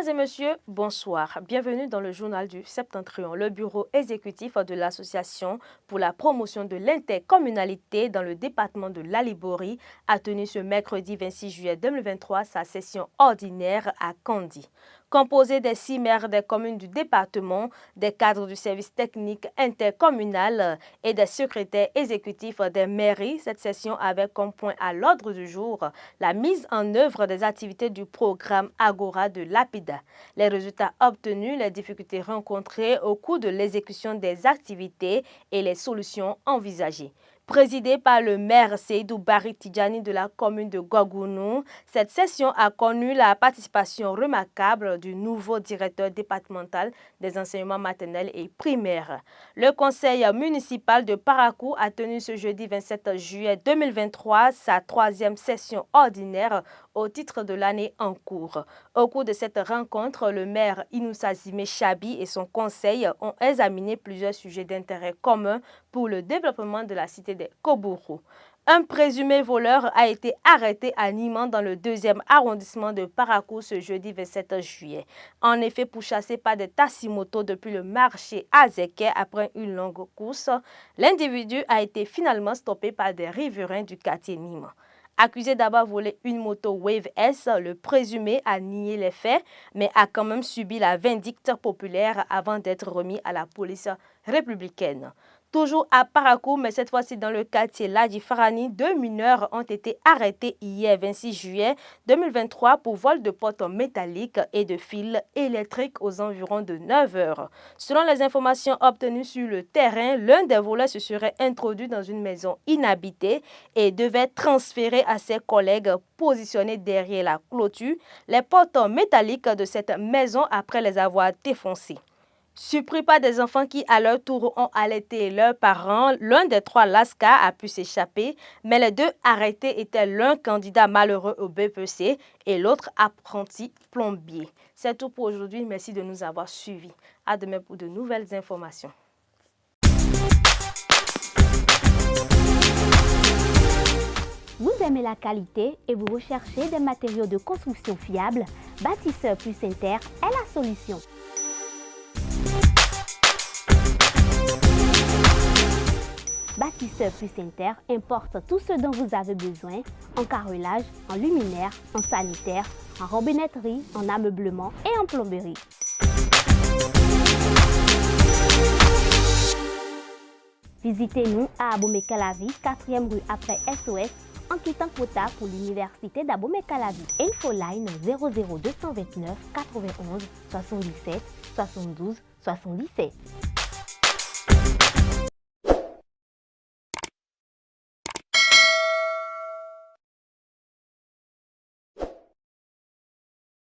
Mesdames et messieurs, bonsoir. Bienvenue dans le journal du Septentrion. Le bureau exécutif de l'Association pour la promotion de l'intercommunalité dans le département de l'Alibori a tenu ce mercredi 26 juillet 2023 sa session ordinaire à Kandi. Composée des 6 maires des communes du département, des cadres du service technique intercommunal et des secrétaires exécutifs des mairies, cette session avait comme point à l'ordre du jour la mise en œuvre des activités du programme Agora de l'APIDA. Les résultats obtenus, les difficultés rencontrées au cours de l'exécution des activités et les solutions envisagées. Présidée par le maire Seydou Bari Tidjani de la commune de Gogounou, cette session a connu la participation remarquable du nouveau directeur départemental des enseignements maternels et primaires. Le conseil municipal de Parakou a tenu ce jeudi 27 juillet 2023 sa 3e session ordinaire au titre de l'année en cours. Au cours de cette rencontre, le maire Inoussa Zimé Chabi et son conseil ont examiné plusieurs sujets d'intérêt commun pour le développement de la cité des Kobourou. Un présumé voleur a été arrêté à Niman dans le 2e arrondissement de Parakou ce jeudi 27 juillet. En effet, pourchassé par des taximotos depuis le marché Azeke après une longue course, l'individu a été finalement stoppé par des riverains du quartier Niman. Accusé d'avoir volé une moto Wave S, le présumé a nié les faits, mais a quand même subi la vindicte populaire avant d'être remis à la police républicaine. Toujours à Parakou, mais cette fois-ci dans le quartier Ladji Farani, 2 mineurs ont été arrêtés hier 26 juillet 2023 pour vol de portes métalliques et de fils électriques aux environs de 9 heures. Selon les informations obtenues sur le terrain, l'un des voleurs se serait introduit dans une maison inhabitée et devait transférer à ses collègues positionnés derrière la clôture les portes métalliques de cette maison après les avoir défoncées. Surpris par des enfants qui, à leur tour, ont allaité leurs parents, l'un des 3 Lascar a pu s'échapper, mais les 2 arrêtés étaient l'un candidat malheureux au BPC et l'autre apprenti plombier. C'est tout pour aujourd'hui. Merci de nous avoir suivis. À demain pour de nouvelles informations. Vous aimez la qualité et vous recherchez des matériaux de construction fiables? Bâtisseur Plus Inter est la solution. Bâtisseur Plus Inter importe tout ce dont vous avez besoin en carrelage, en luminaire, en sanitaire, en robinetterie, en ameublement et en plomberie. Visitez-nous à Abomey-Calavi, 4e rue après SOS, en quittant Kota pour l'université d'Abomey-Calavi. Infoline 00229 91 77 72 77.